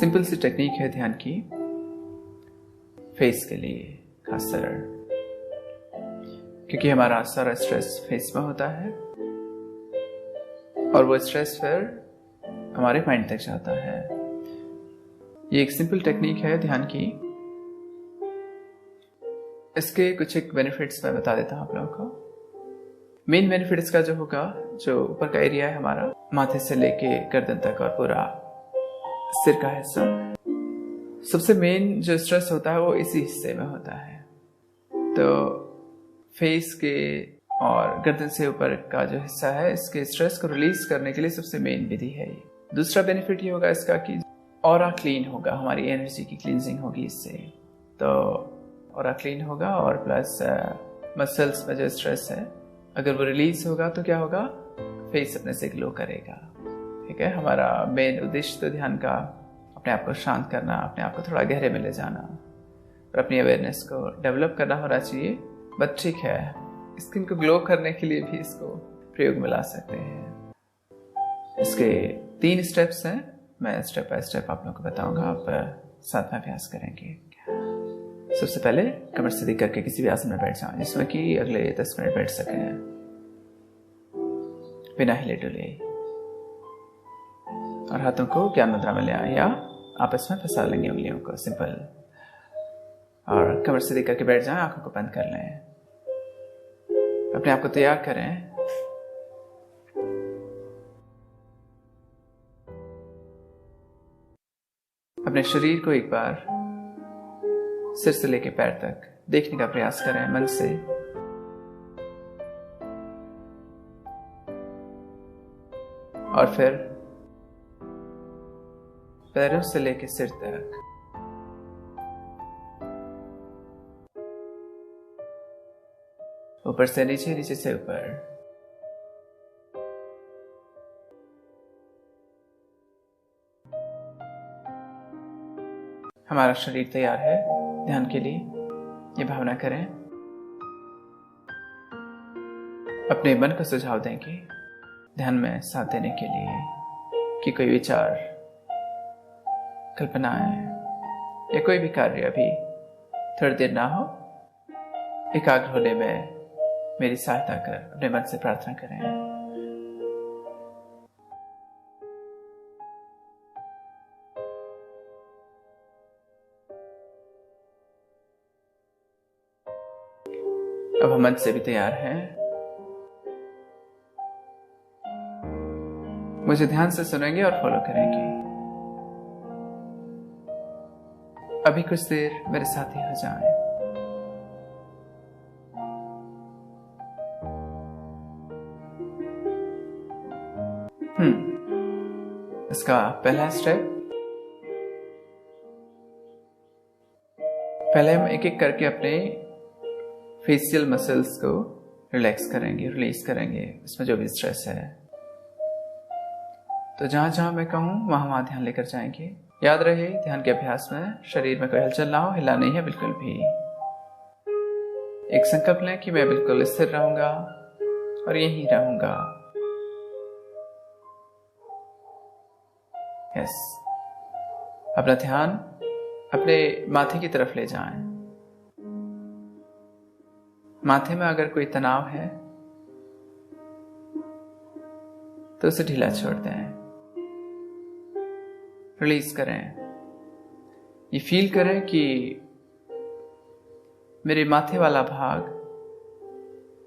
Simple सी technique है ध्यान की, फेस के लिए खासकर, क्योंकि हमारा सारा स्ट्रेस फेस में होता है और वो स्ट्रेस फिर हमारे माइंड तक जाता है। ये एक सिंपल टेक्निक है ध्यान की। इसके कुछ एक बेनिफिट्स मैं बता देता हूं आप लोगों को। मेन बेनिफिट्स का जो होगा, जो ऊपर का एरिया है हमारा, माथे से लेके गर्दन तक और पूरा सिर का हिस्सा, सबसे मेन जो स्ट्रेस होता है वो इसी हिस्से में होता है। तो फेस के और गर्दन से ऊपर का जो हिस्सा है, इसके स्ट्रेस को रिलीज करने के लिए सबसे मेन विधि है ये। दूसरा बेनिफिट ये होगा इसका कि ऑरा क्लीन होगा, हमारी एनर्जी की क्लींजिंग होगी इससे। तो ऑरा क्लीन होगा और प्लस मसल्स में जो स्ट्रेस है अगर वो रिलीज होगा तो क्या होगा, फेस अपने से ग्लो करेगा। ठीक है, हमारा मेन उद्देश्य तो ध्यान का अपने आप को शांत करना, अपने आप को थोड़ा गहरे में ले जाना और अपनी अवेयरनेस को डेवलप करना होना चाहिए। बट ठीक है, स्किन को ग्लो करने के लिए भी इसको प्रयोग में ला सकते हैं। इसके 3 स्टेप्स हैं, मैं स्टेप बाय स्टेप आप लोगों को बताऊंगा, आप साथ में अभ्यास करेंगे। सबसे पहले कमर सीधी करके किसी भी आसन में बैठ जाएं जिसमें कि अगले 10 मिनट बैठ सकें बिना हिले डुले, और हाथों को ज्ञान मुद्रा में ले आए या आपस में फंसा लेंगे उंगलियों को, सिंपल। और कमर सीधी करके बैठ जाएं, आंखों को बंद कर लें, अपने आप को तैयार करें। अपने शरीर को एक बार सिर से लेकर पैर तक देखने का प्रयास करें मन से। और फिर पैरों से लेकर सिर तक ऊपर से नीचे, नीचे से ऊपर। हमारा शरीर तैयार है ध्यान के लिए, ये भावना करें। अपने मन को सुझाव देंगे ध्यान में साथ देने के लिए कि कोई विचार, कल्पनाएं या कोई भी कार्य अभी थोड़ी देर ना हो, एकाग्र होने में मेरी सहायता कर अपने मन से प्रार्थना करें। अब हम मन से भी तैयार हैं। मुझे ध्यान से सुनेंगे और फॉलो करेंगे। अभी कुछ देर मेरे साथ ही हो जाएं। इसका पहला स्टेप, पहले हम एक एक करके अपने फेशियल मसल्स को रिलैक्स करेंगे, रिलीज करेंगे, इसमें जो भी स्ट्रेस है। तो जहां जहां मैं कहूं वहां वहां ध्यान लेकर जाएंगे। याद रहे ध्यान के अभ्यास में शरीर में कोई हलचल ना हो, हिला नहीं है बिल्कुल भी। एक संकल्प लें कि मैं बिल्कुल स्थिर रहूंगा और यहीं रहूंगा। यस, अपना ध्यान अपने माथे की तरफ ले जाएं। माथे में अगर कोई तनाव है तो उसे ढीला छोड़ दें, रिलीज करें। ये फील करें कि मेरे माथे वाला भाग,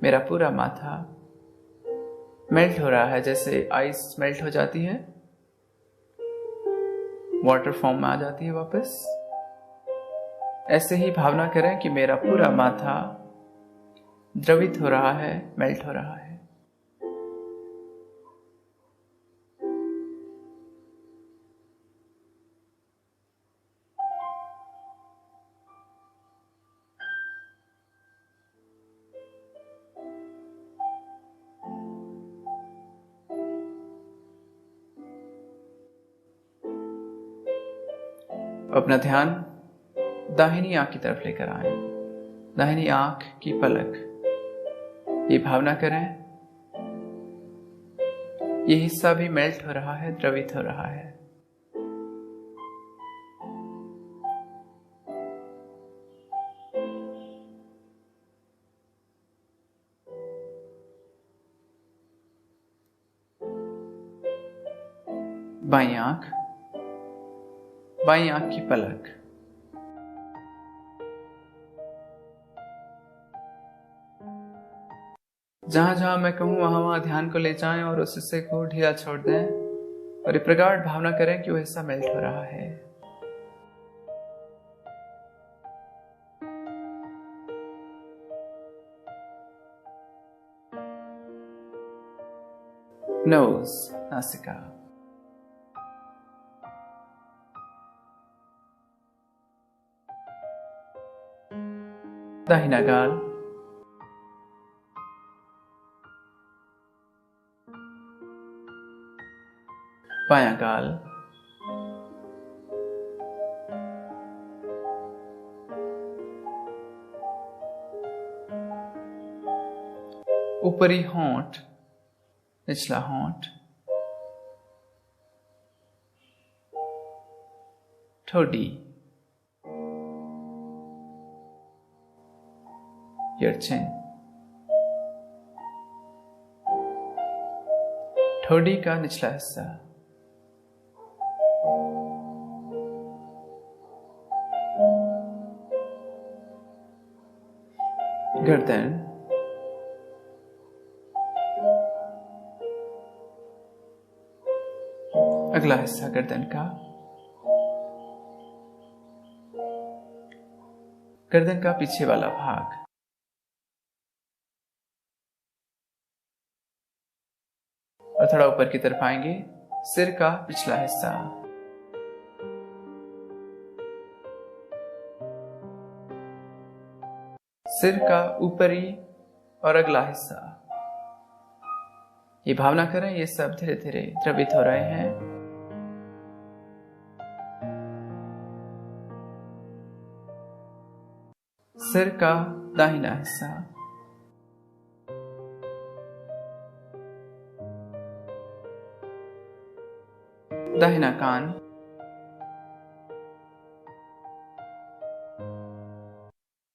मेरा पूरा माथा मेल्ट हो रहा है, जैसे आइस मेल्ट हो जाती है, वाटर फॉर्म में आ जाती है वापस। ऐसे ही भावना करें कि मेरा पूरा माथा द्रवित हो रहा है, मेल्ट हो रहा है। अपना ध्यान दाहिनी आंख की तरफ लेकर आए, दाहिनी आंख की पलक। ये भावना करें ये हिस्सा भी मेल्ट हो रहा है, द्रवित हो रहा है। बाईं आंख, बाईं आंख की पलक, जहां जहां मैं कहूं वहां वहां ध्यान को ले जाएं और उस हिस्से को ढीला छोड़ दें और ये प्रगाढ़ भावना करें कि वो हिस्सा मेल्ट हो रहा है। नोज, नासिका, दाहिना गाल, बायां गाल, ऊपरी होंठ, निचला होंठ, ठोडी, your chin, ठोडी का निचला हिस्सा, गर्दन, अगला हिस्सा गर्दन का, गर्दन का पीछे वाला भाग, और थोड़ा ऊपर की तरफ आएंगे, सिर का पिछला हिस्सा, सिर का ऊपरी और अगला हिस्सा। ये भावना करें ये सब धीरे धीरे द्रवित हो रहे हैं। सिर का दाहिना हिस्सा, दाहिना कान,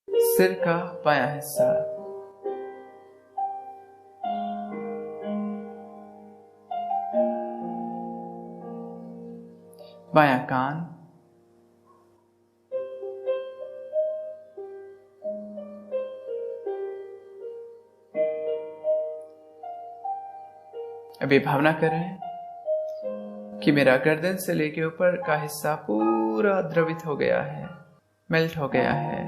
सिर का बायां हिस्सा, बायां कान, अभी भावना करें कि मेरा गर्दन से लेके ऊपर का हिस्सा पूरा द्रवित हो गया है, मेल्ट हो गया है।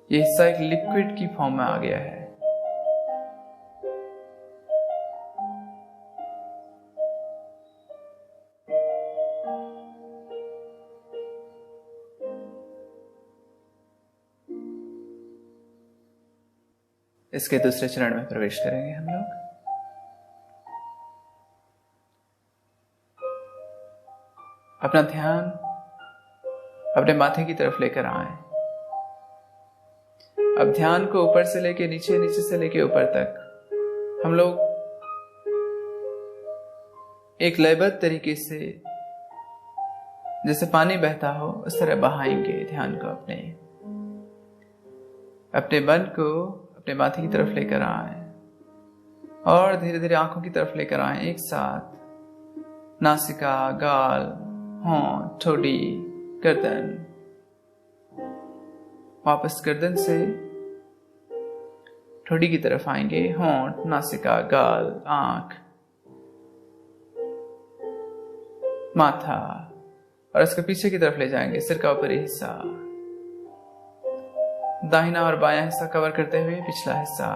ये हिस्सा एक लिक्विड की फॉर्म में आ गया है। इसके दूसरे चरण में प्रवेश करेंगे हम लोग। अपना ध्यान अपने माथे की तरफ लेकर आए। अब ध्यान को ऊपर से लेके नीचे, नीचे से लेके ऊपर तक हम लोग एक लयबद्ध तरीके से, जैसे पानी बहता हो उस तरह बहाएंगे ध्यान को। अपने मन को अपने माथे की तरफ लेकर आए और धीरे धीरे आंखों की तरफ लेकर आए एक साथ। नासिका, गाल, होंठ, ठोड़ी, गर्दन। वापस गर्दन से ठोड़ी की तरफ आएंगे। होंठ, नासिका, गाल, आंख, माथा, और इसके पीछे की तरफ ले जाएंगे। सिर का ऊपरी हिस्सा, दाहिना और बायां हिस्सा कवर करते हुए पिछला हिस्सा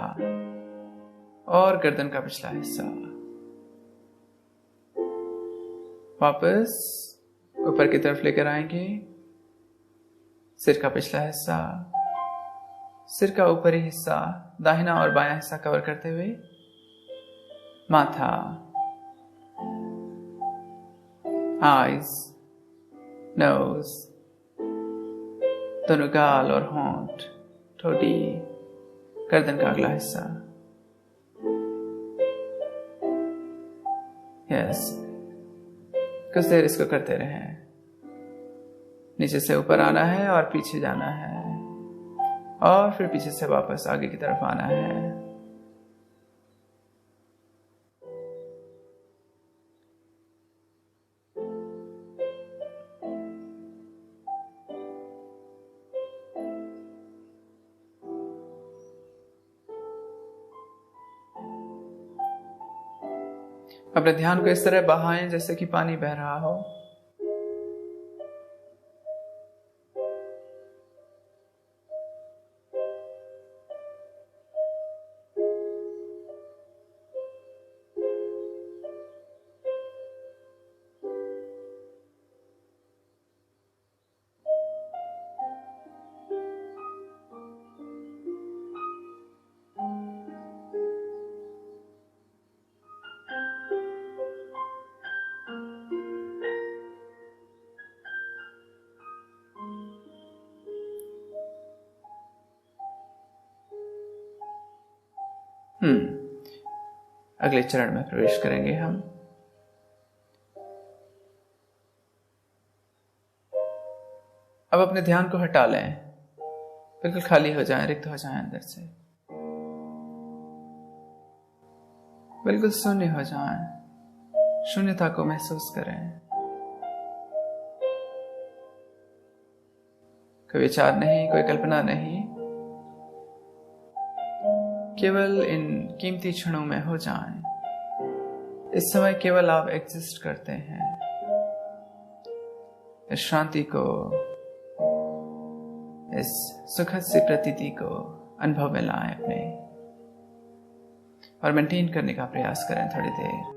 और गर्दन का पिछला हिस्सा। वापस ऊपर की तरफ लेकर आएंगे। सिर का पिछला हिस्सा, सिर का ऊपरी हिस्सा, दाहिना और बायां हिस्सा कवर करते हुए माथा, आईज, नोज, दोनों गाल और होंठ, ठोड़ी, गर्दन का अगला हिस्सा। यस, कुछ देर इसको करते रहें। नीचे से ऊपर आना है और पीछे जाना है, और फिर पीछे से वापस आगे की तरफ आना है। अपने ध्यान को इस तरह बहाएं जैसे कि पानी बह रहा हो। अगले चरण में प्रवेश करेंगे हम। अब अपने ध्यान को हटा लें, बिल्कुल खाली हो जाएं, रिक्त हो जाएं, अंदर से बिल्कुल शून्य हो जाएं, शून्यता को महसूस करें। कोई विचार नहीं, कोई कल्पना नहीं, केवल इन कीमती क्षणों में हो जाएं। इस समय केवल आप एग्जिस्ट करते हैं। इस शांति को, इस सुखद सी प्रतीति को अनुभव में लाएं अपने, और मेंटेन करने का प्रयास करें थोड़ी देर।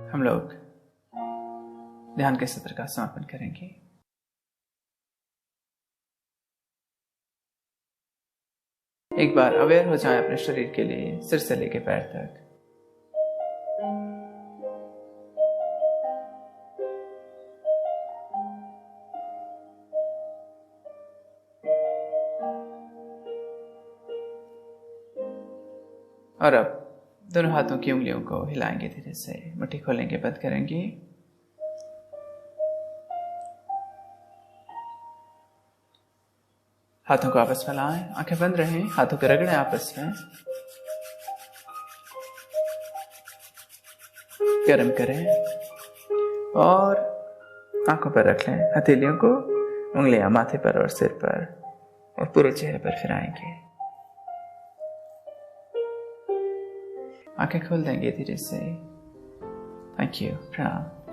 हम लोग ध्यान के सत्र का समापन करेंगे। एक बार अवेयर हो जाएं अपने शरीर के लिए, सिर से लेकर पैर तक। और अब दोनों हाथों की उंगलियों को हिलाएंगे धीरे से, मुट्ठी खोलेंगे, बंद करेंगे। हाथों को आपस में लाएं, आंखें बंद रहें, हाथों को रगड़ें आपस में, गर्म करें और आंखों पर रख लें। हथेलियों को, उंगलियां माथे पर और सिर पर और पूरे चेहरे पर फिराएंगे। आंखें खोल देंगे धीरे से। थैंक यू, प्रणाम।